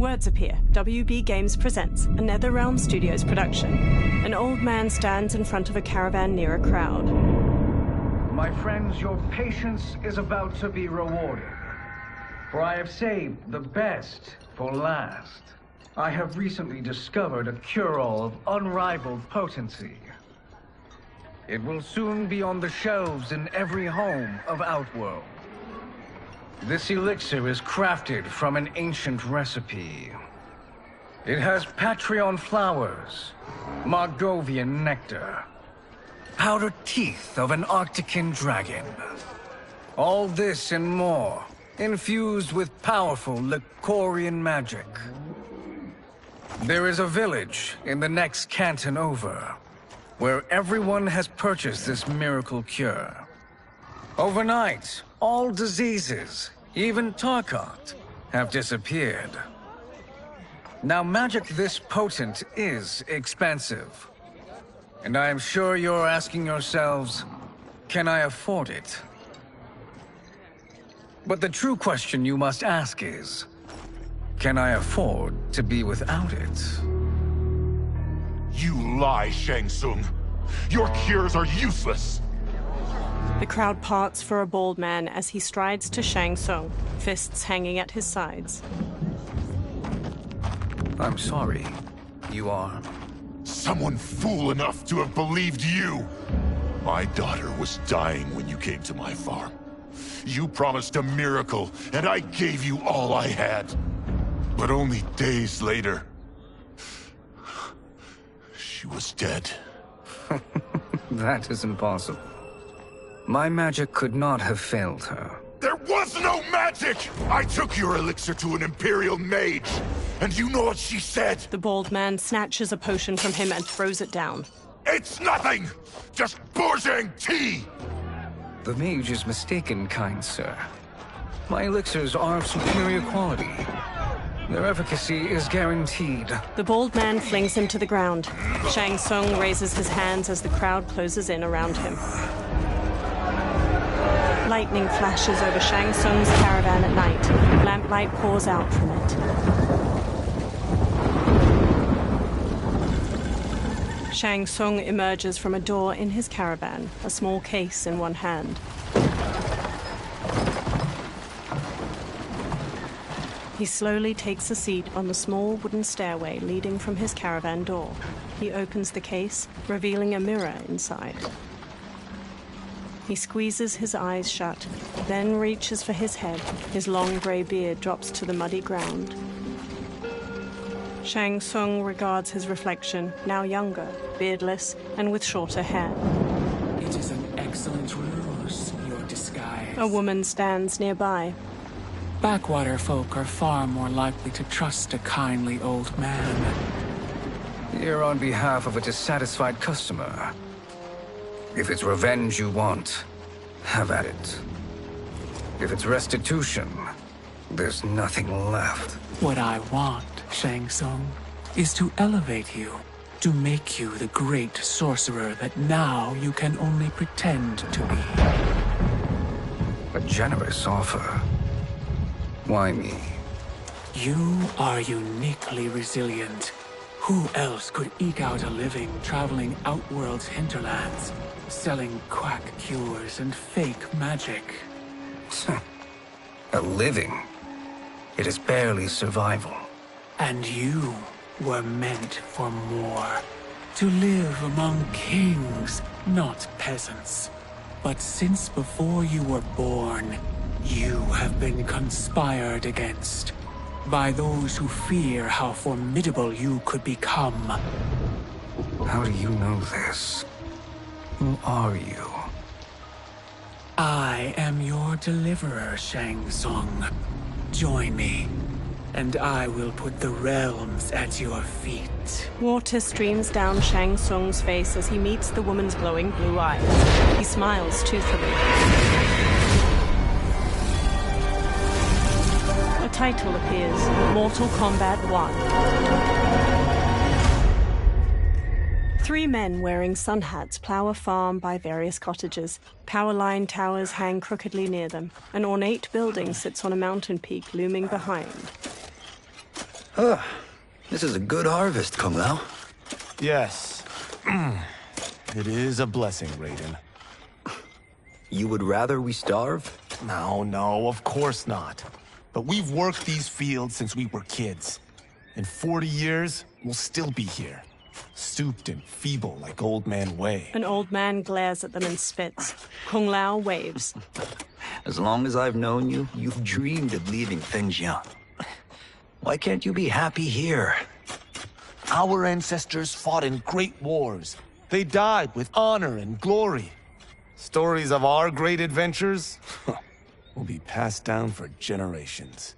Words appear. WB Games presents a NetherRealm Studios production. An old man stands in front of a caravan near a crowd. My friends, your patience is about to be rewarded. For I have saved the best for last. I have recently discovered a cure-all of unrivaled potency. It will soon be on the shelves in every home of Outworld. This elixir is crafted from an ancient recipe. It has Patreon flowers, Margovian nectar, powdered teeth of an Arctican dragon. All this and more, infused with powerful Lycorian magic. There is a village in the next canton over, where everyone has purchased this miracle cure. Overnight, all diseases, even Tarkat, have disappeared. Now, magic this potent is expensive. And I am sure you're asking yourselves, can I afford it? But the true question you must ask is, can I afford to be without it? You lie, Shang Tsung. Your cures are useless. The crowd parts for a bald man as he strides to Shang Tsung, fists hanging at his sides. I'm sorry. You are? Someone fool enough to have believed you. My daughter was dying when you came to my farm. You promised a miracle, and I gave you all I had. But only days later, she was dead. That is impossible. My magic could not have failed her. There was no magic! I took your elixir to an Imperial mage, and you know what she said? The bald man snatches a potion from him and throws it down. It's nothing! Just bourgeois tea! The mage is mistaken, kind sir. My elixirs are of superior quality. Their efficacy is guaranteed. The bald man flings him to the ground. Shang Tsung raises his hands as the crowd closes in around him. Lightning flashes over Shang Tsung's caravan at night. Lamplight pours out from it. Shang Tsung emerges from a door in his caravan, a small case in one hand. He slowly takes a seat on the small wooden stairway leading from his caravan door. He opens the case, revealing a mirror inside. He squeezes his eyes shut, then reaches for his head. His long grey beard drops to the muddy ground. Shang Tsung regards his reflection, now younger, beardless, and with shorter hair. It is an excellent ruse, your disguise. A woman stands nearby. Backwater folk are far more likely to trust a kindly old man. Here on behalf of a dissatisfied customer. If it's revenge you want, have at it. If it's restitution, there's nothing left. What I want, Shang Tsung, is to elevate you, to make you the great sorcerer that now you can only pretend to be. A generous offer. Why me? You are uniquely resilient. Who else could eke out a living traveling Outworld's hinterlands, selling quack cures and fake magic? A living? It is barely survival. And you were meant for more. To live among kings, not peasants. But since before you were born, you have been conspired against by those who fear how formidable you could become. How do you know this? Who are you? I am your deliverer, Shang Tsung. Join me, and I will put the realms at your feet. Water streams down Shang Tsung's face as he meets the woman's glowing blue eyes. He smiles toothfully. A title appears, Mortal Kombat 1. Three men wearing sun hats plow a farm by various cottages. Power line towers hang crookedly near them. An ornate building sits on a mountain peak looming behind. This is a good harvest, Kung Lao. Yes. It is a blessing, Raiden. You would rather we starve? No, of course not. But we've worked these fields since we were kids. In 40 years, we'll still be here. Stooped and feeble like Old Man Wei. An old man glares at them and spits. Kung Lao waves. As long as I've known you, you've dreamed of leaving Fengjian. Why can't you be happy here? Our ancestors fought in great wars. They died with honor and glory. Stories of our great adventures will be passed down for generations.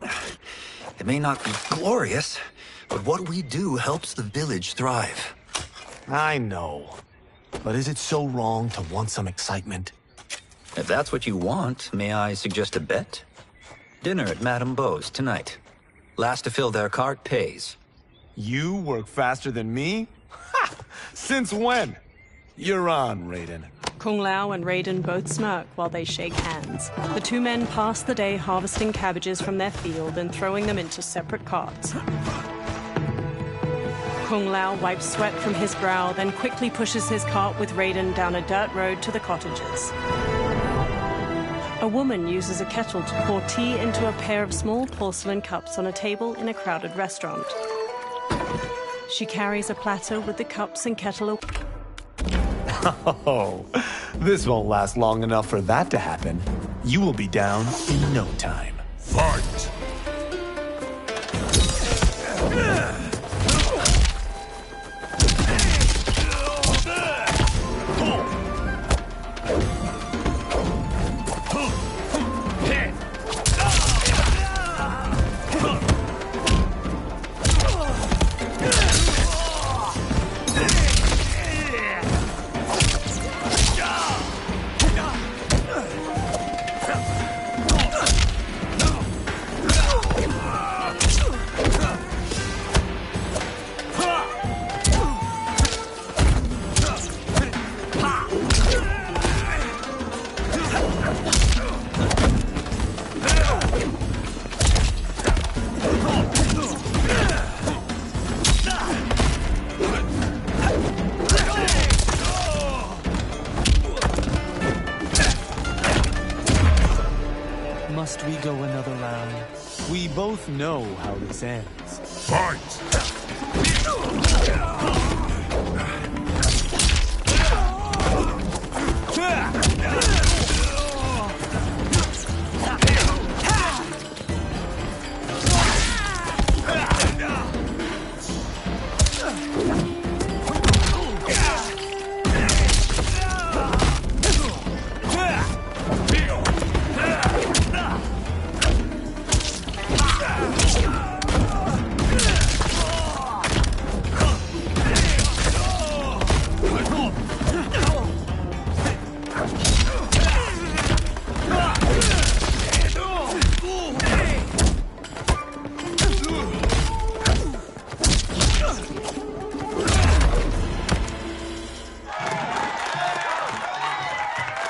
It may not be glorious, but what we do helps the village thrive. I know. But is it so wrong to want some excitement? If that's what you want, may I suggest a bet? Dinner at Madame Beau's tonight. Last to fill their cart pays. You work faster than me? Ha! Since when? You're on, Raiden. Kung Lao and Raiden both smirk while they shake hands. The two men pass the day harvesting cabbages from their field and throwing them into separate carts. Kung Lao wipes sweat from his brow, then quickly pushes his cart with Raiden down a dirt road to the cottages. A woman uses a kettle to pour tea into a pair of small porcelain cups on a table in a crowded restaurant. She carries a platter with the cups and kettle. Oh, this won't last long enough for that to happen. You will be down in no time. Fight! Must we go another round? We both know how this ends. Fight!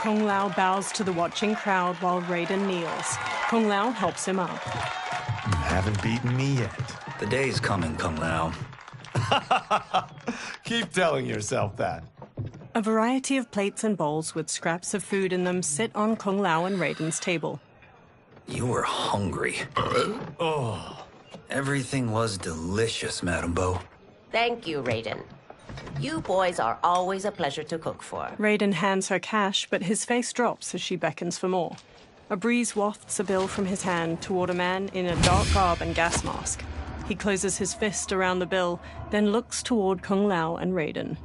Kung Lao bows to the watching crowd while Raiden kneels. Kung Lao helps him up. You haven't beaten me yet. The day's coming, Kung Lao. Keep telling yourself that. A variety of plates and bowls with scraps of food in them sit on Kung Lao and Raiden's table. You were hungry. Oh. Everything was delicious, Madame Beau. Thank you, Raiden. You boys are always a pleasure to cook for. Raiden hands her cash, but his face drops as she beckons for more. A breeze wafts a bill from his hand toward a man in a dark garb and gas mask. He closes his fist around the bill, then looks toward Kung Lao and Raiden.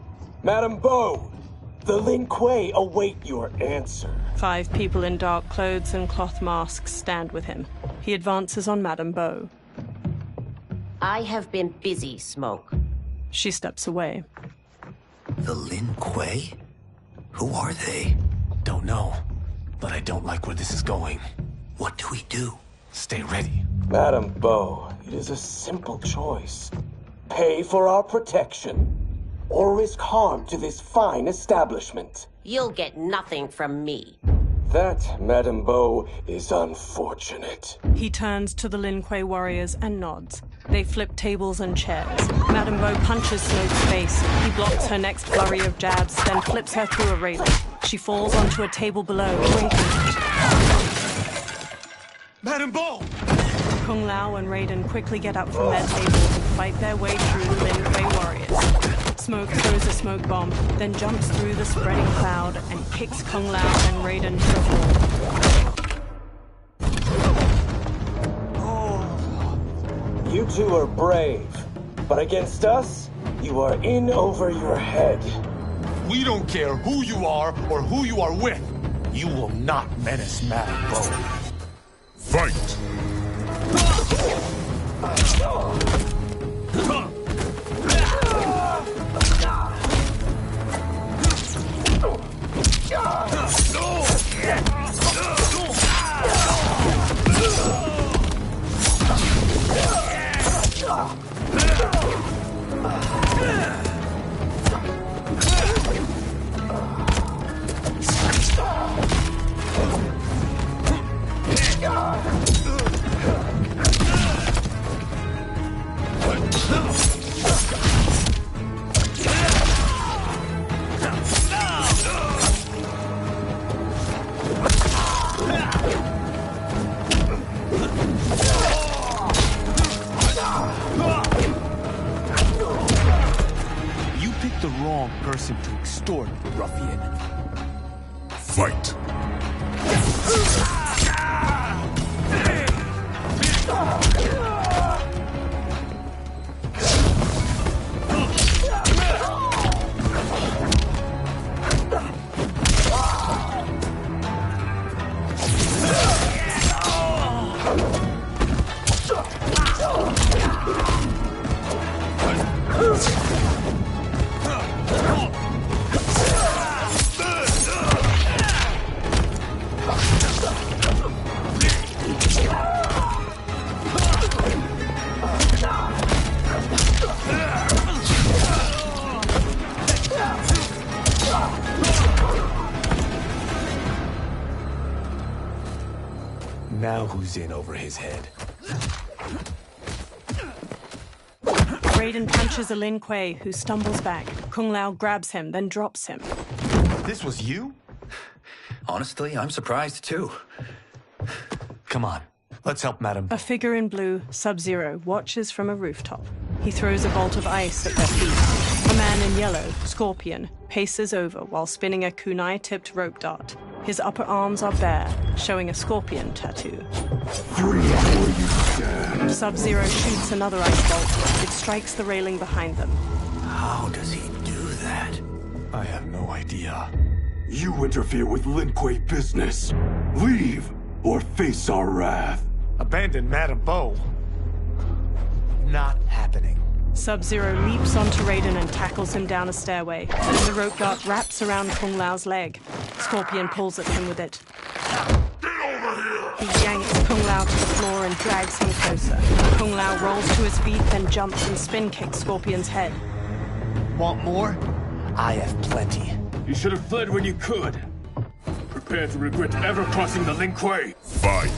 Madame Beau, the Lin Kuei await your answer. 5 people in dark clothes and cloth masks stand with him. He advances on Madame Beau. I have been busy, Smoke. She steps away. The Lin Kuei? Who are they? Don't know, but I don't like where this is going. What do we do? Stay ready. Madame Beau, it is a simple choice. Pay for our protection, or risk harm to this fine establishment. You'll get nothing from me. That, Madame Beau, is unfortunate. He turns to the Lin Kuei warriors and nods. They flip tables and chairs. Madame Beau punches Smoke's face. He blocks her next flurry of jabs, then flips her through a railing. She falls onto a table below, breaking. Madame Beau! Kung Lao and Raiden quickly get up from their tables and fight their way through the Lin Kuei warriors. Smoke throws a smoke bomb, then jumps through the spreading cloud and kicks Kung Lao and Raiden to the floor. You two are brave, but against us, you are in over your head. We don't care who you are or who you are with. You will not menace Madame Beau. Fight! The wrong person to extort, ruffian. Fight! Now who's in over his head? Raiden punches a Lin Kuei, who stumbles back. Kung Lao grabs him, then drops him. This was you? Honestly, I'm surprised too. Come on, let's help Madame Beau. A figure in blue, Sub-Zero, watches from a rooftop. He throws a bolt of ice at their feet. A man in yellow, Scorpion, paces over while spinning a kunai-tipped rope dart. His upper arms are bare, showing a scorpion tattoo. Sub-Zero shoots another ice bolt. It strikes the railing behind them. How does he do that? I have no idea. You interfere with Lin Kuei business. Leave, or face our wrath. Abandon Madame Beau. Not happening. Sub-Zero leaps onto Raiden and tackles him down a stairway. Then the rope dart wraps around Kung Lao's leg. Scorpion pulls at him with it. He yanks Kung Lao to the floor and drags him closer. Kung Lao rolls to his feet, then jumps and spin kicks Scorpion's head. Want more? I have plenty. You should have fled when you could. Prepare to regret ever crossing the Lin Kuei. Fight!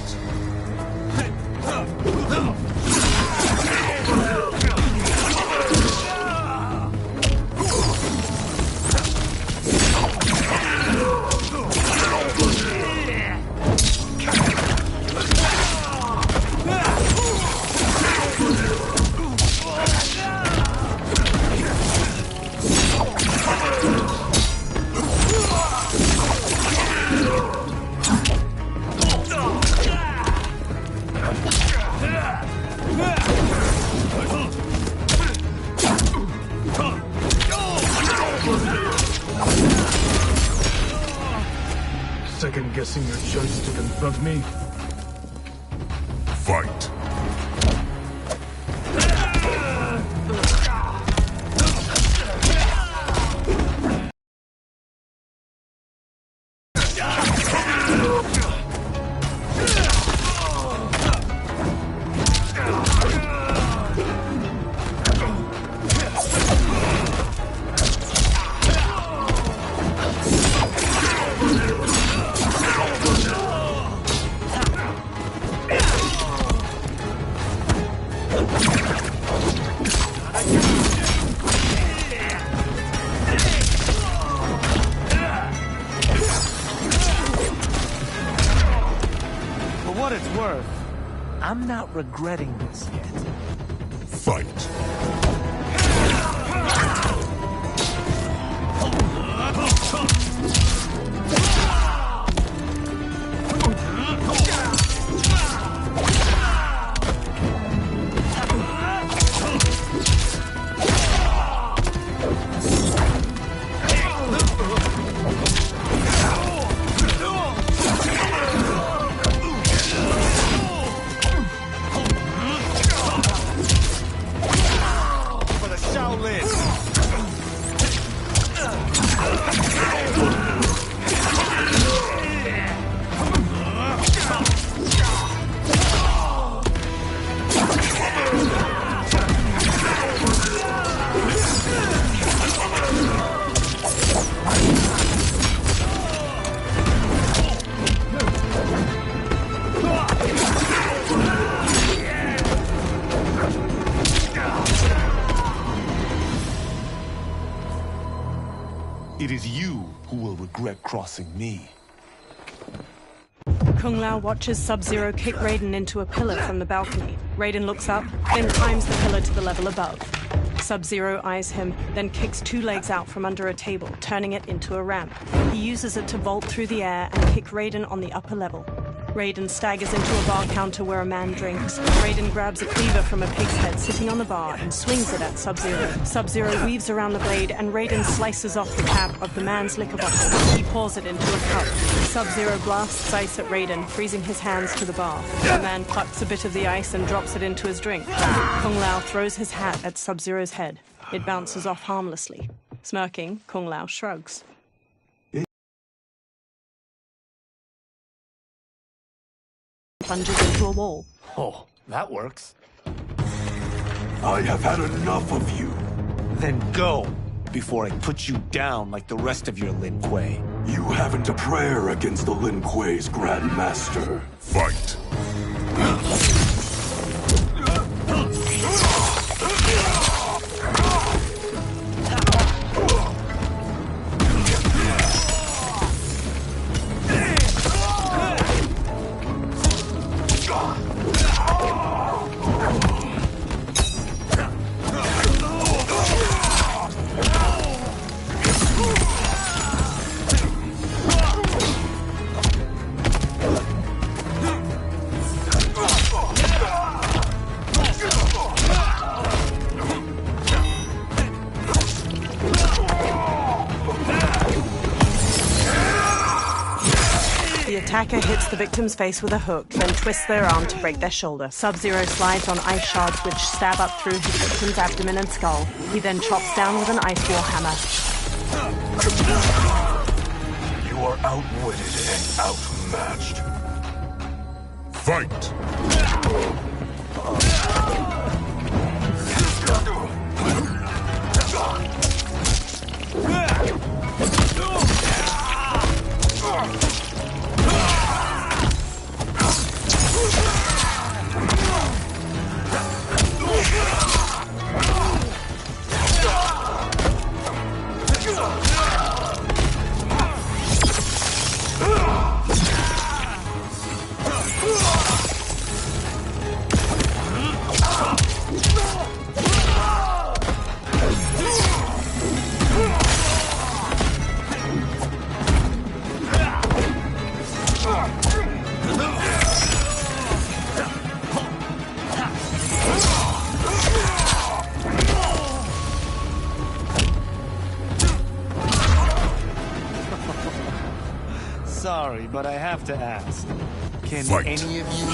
Second-guessing your choice to confront me? Fight! what it's worth, I'm not regretting this yet. Fight. It is you who will regret crossing me. Kung Lao watches Sub-Zero kick Raiden into a pillar from the balcony. Raiden looks up, then climbs the pillar to the level above. Sub-Zero eyes him, then kicks 2 legs out from under a table, turning it into a ramp. He uses it to vault through the air and kick Raiden on the upper level. Raiden staggers into a bar counter where a man drinks. Raiden grabs a cleaver from a pig's head sitting on the bar and swings it at Sub-Zero. Sub-Zero weaves around the blade and Raiden slices off the cap of the man's liquor bottle. He pours it into a cup. Sub-Zero blasts ice at Raiden, freezing his hands to the bar. The man plucks a bit of the ice and drops it into his drink. Kung Lao throws his hat at Sub-Zero's head. It bounces off harmlessly. Smirking, Kung Lao shrugs. Plunges into a wall. Oh, that works. I have had enough of you. Then go, before I put you down like the rest of your Lin Kuei. You haven't a prayer against the Lin Kuei's Grand Master. Fight. The attacker hits the victim's face with a hook, then twists their arm to break their shoulder. Sub-Zero slides on ice shards which stab up through his victim's abdomen and skull. He then chops down with an ice wall hammer. You are outwitted and outmatched. Fight! Sorry, but I have to ask. Can Fight. any of you...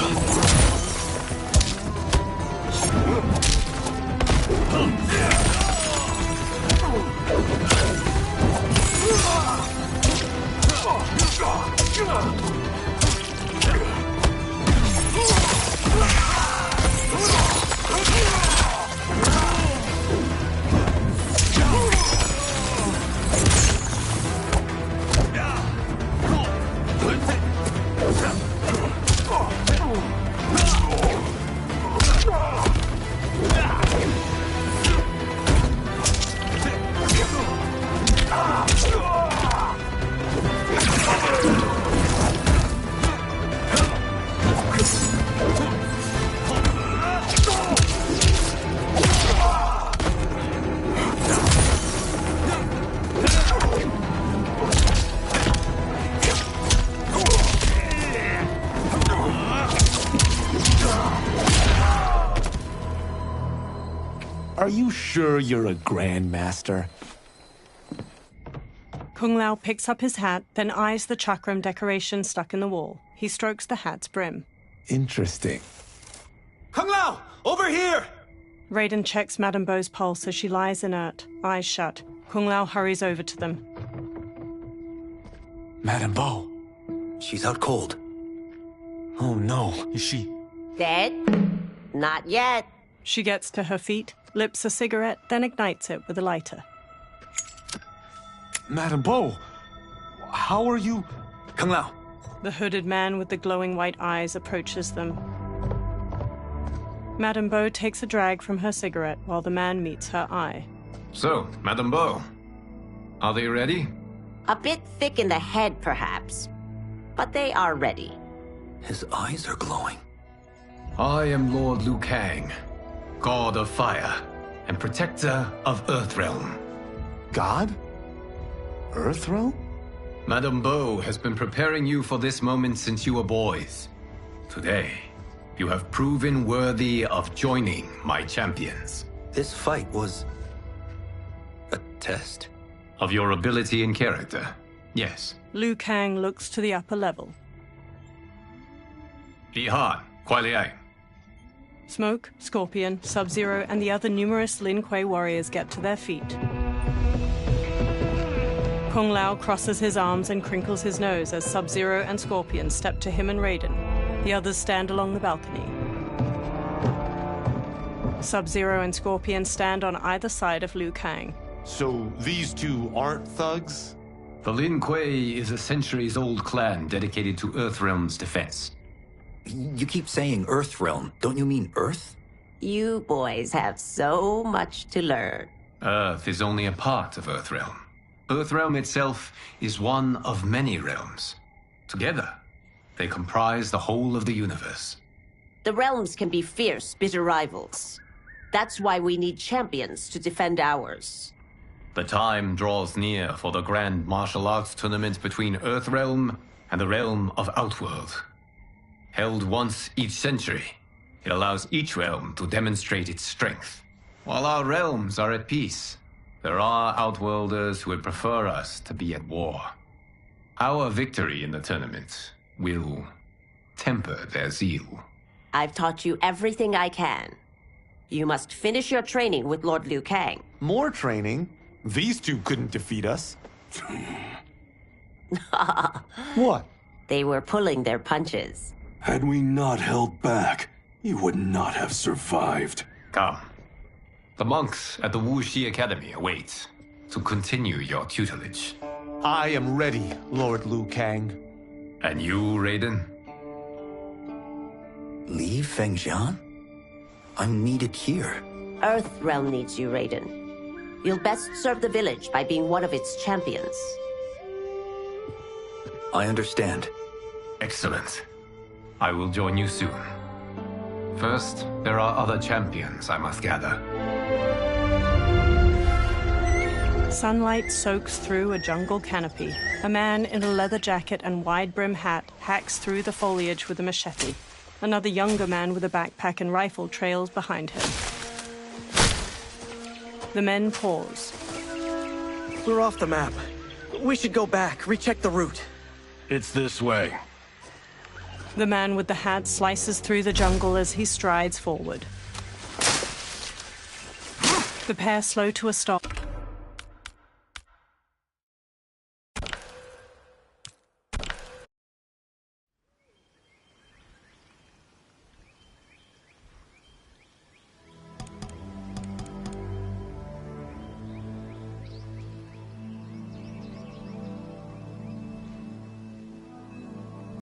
Are you sure you're a grandmaster? Kung Lao picks up his hat, then eyes the chakram decoration stuck in the wall. He strokes the hat's brim. Interesting. Kung Lao! Over here! Raiden checks Madame Beau's pulse as she lies inert, eyes shut. Kung Lao hurries over to them. Madame Beau. She's out cold. Oh no, is she... Dead? Not yet. She gets to her feet, lips a cigarette, then ignites it with a lighter. Madame Beau, how are you... Kung Lao. The hooded man with the glowing white eyes approaches them. Madame Beau takes a drag from her cigarette while the man meets her eye. So, Madame Beau, are they ready? A bit thick in the head, perhaps. But they are ready. His eyes are glowing. I am Lord Liu Kang, God of Fire and Protector of Earthrealm. God? Earthrealm? Madame Beau has been preparing you for this moment since you were boys. Today, you have proven worthy of joining my champions. This fight was... a test? Of your ability and character, yes. Liu Kang looks to the upper level. Li Han, Kuai Liang. Smoke, Scorpion, Sub-Zero, and the other numerous Lin Kuei warriors get to their feet. Kung Lao crosses his arms and crinkles his nose as Sub-Zero and Scorpion step to him and Raiden. The others stand along the balcony. Sub-Zero and Scorpion stand on either side of Liu Kang. So these two aren't thugs? The Lin Kuei is a centuries-old clan dedicated to Earthrealm's defense. You keep saying Earthrealm. Don't you mean Earth? You boys have so much to learn. Earth is only a part of Earthrealm. Earthrealm itself is one of many realms. Together, they comprise the whole of the universe. The realms can be fierce, bitter rivals. That's why we need champions to defend ours. The time draws near for the grand martial arts tournament between Earthrealm and the realm of Outworld. Held once each century, it allows each realm to demonstrate its strength. While our realms are at peace, there are Outworlders who would prefer us to be at war. Our victory in the tournament will temper their zeal. I've taught you everything I can. You must finish your training with Lord Liu Kang. More training? These two couldn't defeat us. What? They were pulling their punches. Had we not held back, you would not have survived. Come. The monks at the Wuxi Academy await to continue your tutelage. I am ready, Lord Liu Kang. And you, Raiden? Li Fengjian? I'm needed here. Earthrealm needs you, Raiden. You'll best serve the village by being one of its champions. I understand. Excellent. I will join you soon. First, there are other champions I must gather. Sunlight soaks through a jungle canopy. A man in a leather jacket and wide-brim hat hacks through the foliage with a machete. Another younger man with a backpack and rifle trails behind him. The men pause. We're off the map. We should go back, recheck the route. It's this way. The man with the hat slices through the jungle as he strides forward. The pair slow to a stop.